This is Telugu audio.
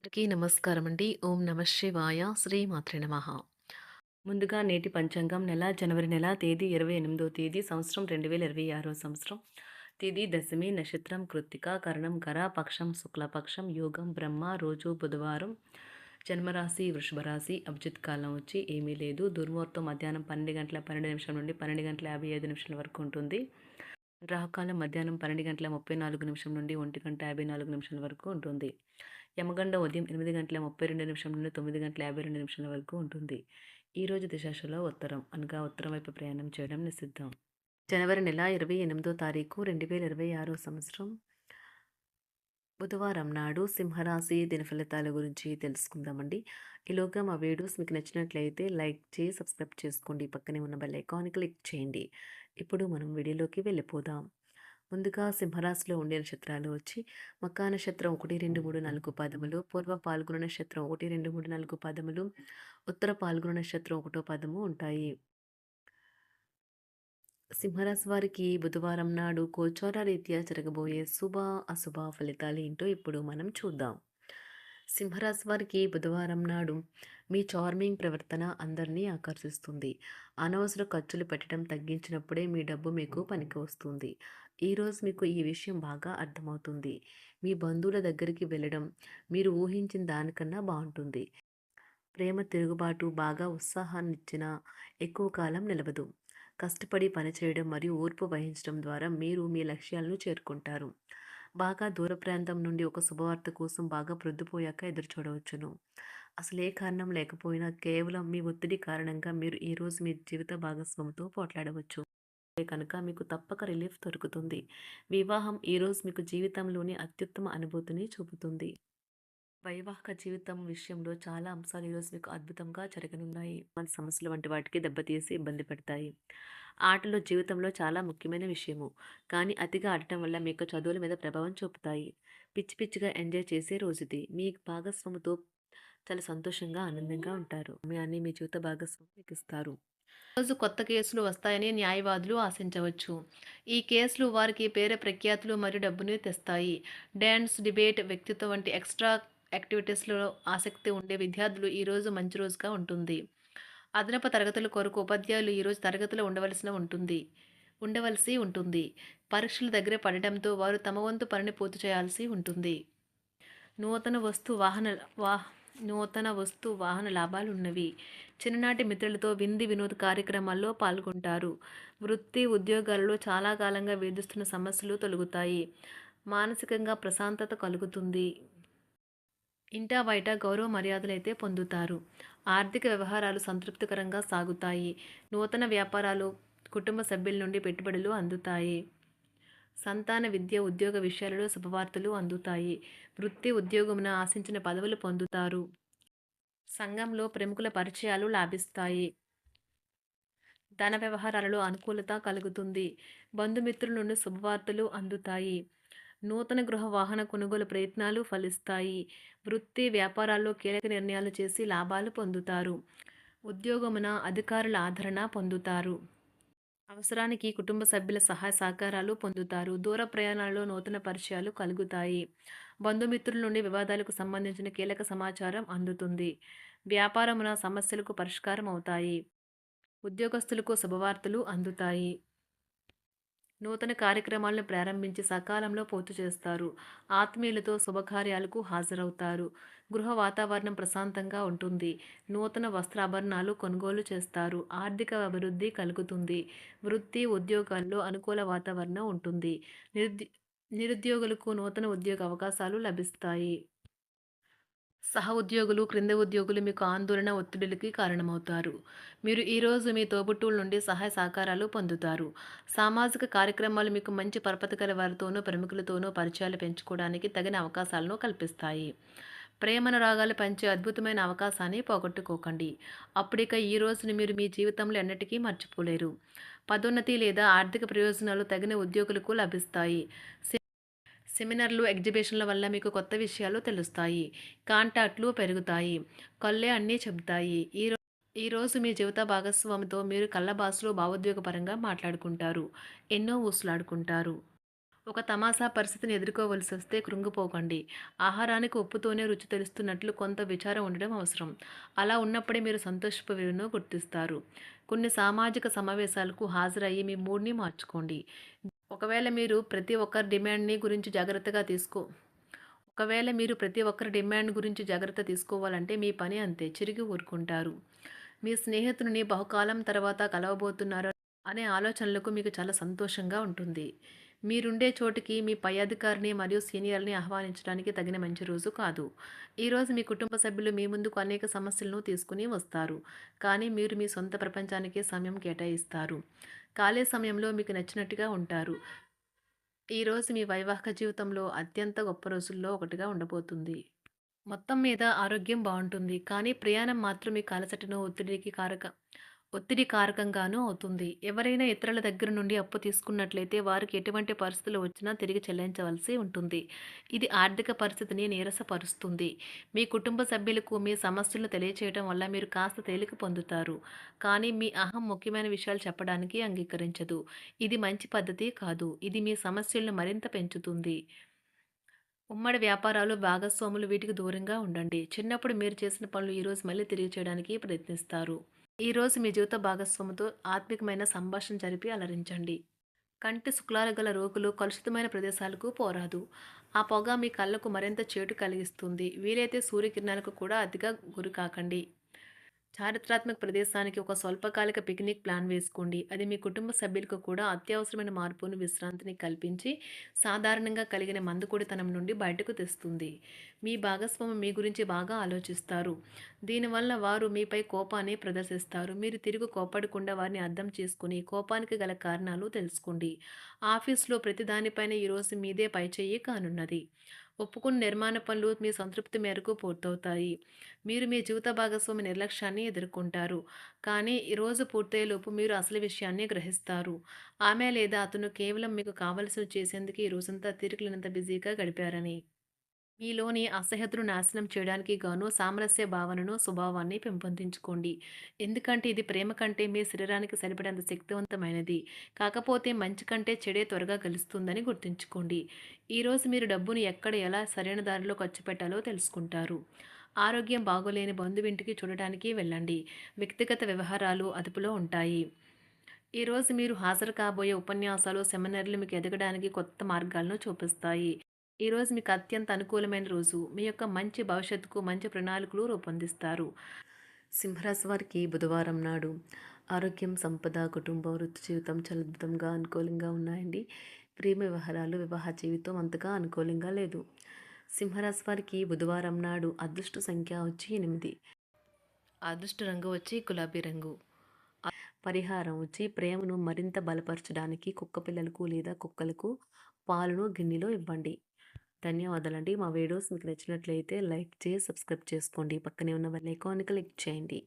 అందరికీ నమస్కారం అండి. ఓం నమ శివాయ. శ్రీమాత్రే నమః. ముందుగా నేటి పంచాంగం నెల జనవరి నెల తేదీ 28వ తేదీ సంవత్సరం 2026 సంవత్సరం. తిథి దశమి, నక్షత్రం కృత్తిక, కరణం కర, పక్షం శుక్లపక్షం, యోగం బ్రహ్మ, రోజు బుధవారం, జన్మరాశి వృషభ రాశి, అభిజిత్ కాలం వచ్చి ఏమీ లేదు. దుర్ముహూర్తం మధ్యాహ్నం 12:12 నుండి 12:55 వరకు ఉంటుంది. రాహుకాలం మధ్యాహ్నం 12:34 నుండి 1:54 వరకు ఉంటుంది. యమగండం ఉదయం 8:32 నుండి 9:52 వరకు ఉంటుంది. ఈరోజు దిశాశలో ఉత్తరం అనగా ఉత్తరం వైపు ప్రయాణం చేయడం నిషిద్ధం. జనవరి నెల 28వ తారీఖు 2026 సంవత్సరం బుధవారం నాడు సింహరాశి దిన ఫలితాల గురించి తెలుసుకుందామండి. ఈలోగా మా వీడియోస్ మీకు నచ్చినట్లయితే లైక్ చేసి సబ్స్క్రైబ్ చేసుకోండి. పక్కనే ఉన్న బెల్ ఐకాన్ క్లిక్ చేయండి. ఇప్పుడు మనం వీడియోలోకి వెళ్ళిపోదాం. ముందుగా సింహరాశిలో ఉండే నక్షత్రాలు వచ్చి మకా నక్షత్రం 1, 2, 3, 4 పాదములు, పూర్వ పాల్గొన నక్షత్రం 1, 2, 3, 4 పాదములు, ఉత్తర పాల్గొన నక్షత్రం 1వ పాదము ఉంటాయి. సింహరాశి వారికి బుధవారం నాడు గోచార రీత్యా జరగబోయే శుభ అశుభ ఫలితాలు ఏంటో ఇప్పుడు మనం చూద్దాం. సింహరాశి వారికి బుధవారం నాడు మీ చార్మింగ్ ప్రవర్తన అందరినీ ఆకర్షిస్తుంది. అనవసర ఖర్చులు పెట్టడం తగ్గించినప్పుడే మీ డబ్బు మీకు పనికి వస్తుంది. ఈరోజు మీకు ఈ విషయం బాగా అర్థమవుతుంది. మీ బంధువుల దగ్గరికి వెళ్ళడం మీరు ఊహించిన దానికన్నా బాగుంటుంది. ప్రేమ తిరుగుబాటు బాగా ఉత్సాహాన్నిచ్చినా ఎక్కువ కాలం నిలవదు. కష్టపడి పనిచేయడం మరియు ఓర్పు వహించడం ద్వారా మీరు మీ లక్ష్యాలను చేరుకుంటారు. బాగా దూర ప్రాంతం నుండి ఒక శుభవార్త కోసం బాగా ప్రొద్దుపోయాక ఎదురు చూడవచ్చును. అసలు ఏ కారణం లేకపోయినా కేవలం మీ ఒత్తిడి కారణంగా మీరు ఈరోజు మీ జీవిత భాగస్వామితో పోట్లాడవచ్చు. కనుక మీకు తప్పక రిలీఫ్ దొరుకుతుంది. వివాహం ఈరోజు మీకు జీవితంలోని అత్యుత్తమ అనుభూతిని చూపుతుంది. వైవాహిక జీవితం విషయంలో చాలా అంశాలు ఈరోజు మీకు అద్భుతంగా జరగనున్నాయి. మన సమస్యలు వంటి వాటికి దెబ్బతీసి ఇబ్బంది పెడతాయి. ఆటలు జీవితంలో చాలా ముఖ్యమైన విషయము. కానీ అతిగా ఆడటం వల్ల మీకు చదువుల మీద ప్రభావం చూపుతాయి. పిచ్చి పిచ్చిగా ఎంజాయ్ చేసే రోజుది. మీ భాగస్వామితో చాలా సంతోషంగా ఆనందంగా ఉంటారు. మీ జీవిత భాగస్వామి మీకు ఇస్తారు. రోజు కొత్త కేసులు వస్తాయని న్యాయవాదులు ఆశించవచ్చు. ఈ కేసులు వారికి పేరు ప్రఖ్యాతులు మరియు డబ్బుని తెస్తాయి. డాన్స్, డిబేట్, వ్యక్తిత్వం వంటి ఎక్స్ట్రా యాక్టివిటీస్లో ఆసక్తి ఉండే విద్యార్థులు ఈరోజు మంచి రోజుగా ఉంటుంది. అదనపు తరగతుల కొరకు ఉపాధ్యాయులు ఈరోజు తరగతిలో ఉండవలసి ఉంటుంది. పరీక్షలు దగ్గర పడడంతో వారు తమ వంతు పనిని పూర్తి చేయాల్సి ఉంటుంది. నూతన వస్తు వాహన వాహ నూతన వస్తు వాహన లాభాలున్నవి. చిన్ననాటి మిత్రులతో వినోద కార్యక్రమాల్లో పాల్గొంటారు. వృత్తి ఉద్యోగాలలో చాలా కాలంగా వేధిస్తున్న సమస్యలు తొలగుతాయి. మానసికంగా ప్రశాంతత కలుగుతుంది. ఇంటా బయట గౌరవ మర్యాదలైతే పొందుతారు. ఆర్థిక వ్యవహారాలు సంతృప్తికరంగా సాగుతాయి. నూతన వ్యాపారాలు, కుటుంబ సభ్యుల నుండి పెట్టుబడులు అందుతాయి. సంతాన విద్య, ఉద్యోగ విషయాలలో శుభవార్తలు అందుతాయి. వృత్తి ఉద్యోగమున ఆశించిన పదవులు పొందుతారు. సంఘంలో ప్రముఖుల పరిచయాలు లాభిస్తాయి. ధన వ్యవహారాలలో అనుకూలత కలుగుతుంది. బంధుమిత్రుల నుండి శుభవార్తలు అందుతాయి. నూతన గృహ వాహన కొనుగోలు ప్రయత్నాలు ఫలిస్తాయి. వృత్తి వ్యాపారాల్లో కీలక నిర్ణయాలు చేసి లాభాలు పొందుతారు. ఉద్యోగమున అధికారుల ఆదరణ పొందుతారు. అవసరానికి కుటుంబ సభ్యుల సహాయ సహకారాలు పొందుతారు. దూర ప్రయాణాలలో నూతన పరిచయాలు కలుగుతాయి. బంధుమిత్రుల నుండి వివాదాలకు సంబంధించిన కీలక సమాచారం అందుతుంది. వ్యాపారమున సమస్యలకు పరిష్కారం అవుతాయి. ఉద్యోగస్తులకు శుభవార్తలు అందుతాయి. నూతన కార్యక్రమాలను ప్రారంభించి సకాలంలో పూర్తి చేస్తారు. ఆత్మీయులతో శుభకార్యాలకు హాజరవుతారు. గృహ వాతావరణం ప్రశాంతంగా ఉంటుంది. నూతన వస్త్రాభరణాలు కొనుగోలు చేస్తారు. ఆర్థిక అభివృద్ధి కలుగుతుంది. వృత్తి ఉద్యోగాల్లో అనుకూల వాతావరణం ఉంటుంది. నిరుద్యోగులకు నూతన ఉద్యోగ అవకాశాలు లభిస్తాయి. సహ ఉద్యోగులు, క్రింద ఉద్యోగులు మీకు ఆందోళన, ఒత్తిడులకి కారణమవుతారు. మీరు ఈరోజు మీ తోబుట్టువుల నుండి సహాయ సహకారాలు పొందుతారు. సామాజిక కార్యక్రమాలు మీకు మంచి పరపతి గల వారితోనూ, ప్రముఖులతోనూ పరిచయాలు పెంచుకోవడానికి తగిన అవకాశాలను కల్పిస్తాయి. ప్రేమనురాగాలు పంచే అద్భుతమైన అవకాశాన్ని పోగొట్టుకోకండి. అప్పుడిక ఈ రోజును మీరు మీ జీవితంలో ఎన్నటికీ మర్చిపోలేరు. పదోన్నతి లేదా ఆర్థిక ప్రయోజనాలు తగిన ఉద్యోగులకు లభిస్తాయి. సెమినార్లు, ఎగ్జిబిషన్ల వల్ల మీకు కొత్త విషయాలు తెలుస్తాయి. కాంటాక్ట్లు పెరుగుతాయి. కళ్ళే అన్నీ చెబుతాయి. ఈరోజు మీ జీవిత భాగస్వామితో మీరు కళ్ళ భాషలో భావోద్వేగపరంగా మాట్లాడుకుంటారు. ఎన్నో ఊసులాడుకుంటారు. ఒక తమాషా పరిస్థితిని ఎదుర్కోవలసొస్తే కృంగిపోకండి. ఆహారానికి ఉప్పుతోనే రుచి తెలుస్తున్నట్లు కొంత విచారం ఉండడం అవసరం. అలా ఉన్నప్పుడే మీరు సంతోషపు విలువను గుర్తిస్తారు. కొన్ని సామాజిక సమావేశాలకు హాజరయ్యి మీ మూడ్‌ని మార్చుకోండి. ఒకవేళ మీరు ప్రతి ఒక్కరి డిమాండ్‌ని గురించి జాగ్రత్తగా తీసుకో ఒకవేళ మీరు ప్రతి ఒక్కరి డిమాండ్ గురించి జాగ్రత్త తీసుకోవాలంటే మీ పని అంతే. చిరిగి ఊరుకుంటారు. మీ స్నేహితుడిని బహుకాలం తర్వాత కలవబోతున్నారు అనే ఆలోచనలకు మీకు చాలా సంతోషంగా ఉంటుంది. మీరుండే చోటికి మీ పై అధికారిని మరియు సీనియర్‌ని ఆహ్వానించడానికి తగిన మంచి రోజు కాదు. ఈరోజు మీ కుటుంబ సభ్యులు మీ ముందుకు అనేక సమస్యలను తీసుకుని వస్తారు. కానీ మీరు మీ సొంత ప్రపంచానికే సమయం కేటాయిస్తారు. ఖాళీ సమయంలో మీకు నచ్చినట్టుగా ఉంటారు. ఈరోజు మీ వైవాహిక జీవితంలో అత్యంత గొప్ప రోజుల్లో ఒకటిగా ఉండబోతుంది. మొత్తం మీద ఆరోగ్యం బావుంటుంది. కానీ ప్రయాణం మాత్రం మీకు అలసటను, ఒత్తిడి కారకంగానూ అవుతుంది. ఎవరైనా ఇతరుల దగ్గర నుండి అప్పు తీసుకున్నట్లయితే వారికి ఎటువంటి పరిస్థితులు వచ్చినా తిరిగి చెల్లించవలసి ఉంటుంది. ఇది ఆర్థిక పరిస్థితిని నీరసపరుస్తుంది. మీ కుటుంబ సభ్యులకు మీ సమస్యలను తెలియచేయడం వల్ల మీరు కాస్త తేలిక పొందుతారు. కానీ మీ అహం ముఖ్యమైన విషయాలు చెప్పడానికి అంగీకరించదు. ఇది మంచి పద్ధతి కాదు. ఇది మీ సమస్యలను మరింత పెంచుతుంది. ఉమ్మడి వ్యాపారాలు, భాగస్వాములు వీటికి దూరంగా ఉండండి. చిన్నప్పుడు మీరు చేసిన పనులు ఈరోజు మళ్ళీ తిరిగి చేయడానికి ప్రయత్నిస్తారు. ఈరోజు మీ జీవిత భాగస్వామితో ఆత్మికమైన సంభాషణ జరిపి అలరించండి. కంటి శుక్లాలు గల రోగులు కలుషితమైన ప్రదేశాలకు పోరాదు. ఆ పొగ మీ కళ్ళకు మరింత చేటు కలిగిస్తుంది. వీలైతే సూర్యకిరణాలకు కూడా అతిగా గురికాకండి. చారిత్రాత్మక ప్రదేశానికి ఒక స్వల్పకాలిక పిక్నిక్ ప్లాన్ వేసుకోండి. అది మీ కుటుంబ సభ్యులకు కూడా అత్యవసరమైన మార్పును, విశ్రాంతిని కల్పించి సాధారణంగా కలిగిన మందుకొడితనం నుండి బయటకు తెస్తుంది. మీ భాగస్వామి మీ గురించి బాగా ఆలోచిస్తారు. దీనివల్ల వారు మీపై కోపాన్ని ప్రదర్శిస్తారు. మీరు తిరిగి కోపడకుండా వారిని అర్థం చేసుకుని కోపానికి గల కారణాలు తెలుసుకోండి. ఆఫీస్లో ప్రతి దానిపైన ఈరోజు మీదే పైచేయి కానున్నది. ఒప్పుకున్న నిర్మాణ పనులు మీ సంతృప్తి మేరకు పూర్తవుతాయి. మీరు మీ జీవిత భాగస్వామి నిర్లక్ష్యాన్ని ఎదుర్కొంటారు. కానీ ఈ రోజు పూర్తయ్యేలోపు మీరు అసలు విషయాన్ని గ్రహిస్తారు. ఆమె లేదా అతను కేవలం మీకు కావలసినవి చేసేందుకు ఈ రోజంతా తీరికలేనంత బిజీగా గడిపారని. మీలోని అసహ్యతను నాశనం చేయడానికి గాను సామరస్య భావనను, స్వభావాన్ని పెంపొందించుకోండి. ఎందుకంటే ఇది ప్రేమ కంటే మీ శరీరానికి సరిపడేంత శక్తివంతమైనది. కాకపోతే మంచి కంటే చెడే త్వరగా గెలుస్తుందని గుర్తుంచుకోండి. ఈరోజు మీరు డబ్బును ఎక్కడ ఎలా సరైన దారిలో ఖర్చు పెట్టాలో తెలుసుకుంటారు. ఆరోగ్యం బాగోలేని బంధువింటికి చూడటానికి వెళ్ళండి. వ్యక్తిగత వ్యవహారాలు అదుపులో ఉంటాయి. ఈరోజు మీరు హాజరు కాబోయే ఉపన్యాసాలు, సెమినార్లు మీకు ఎదగడానికి కొత్త మార్గాలను చూపిస్తాయి. ఈరోజు మీకు అత్యంత అనుకూలమైన రోజు. మీ యొక్క మంచి భవిష్యత్తుకు మంచి ప్రణాళికలు రూపొందిస్తారు. సింహరాశి వారికి బుధవారం నాడు ఆరోగ్యం, సంపద, కుటుంబం, వృత్తి జీవితం చాలా అద్భుతంగా అనుకూలంగా ఉన్నాయండి. ప్రేమ వ్యవహారాలు, వివాహ జీవితం అంతగా అనుకూలంగా లేదు. సింహరాశి వారికి బుధవారం నాడు అదృష్ట సంఖ్య వచ్చి 8. అదృష్ట రంగు వచ్చి గులాబీ రంగు. పరిహారం వచ్చి ప్రేమను మరింత బలపరచడానికి కుక్క పిల్లలకు లేదా కుక్కలకు పాలను గిన్నెలో ఇవ్వండి. ధన్యవాదాలండి. మా వీడియోస్ మీకు నచ్చినట్లయితే లైక్ చేసి సబ్స్క్రైబ్ చేసుకోండి. పక్కనే ఉన్న బెల్ ఐకాన్ని క్లిక్ చేయండి.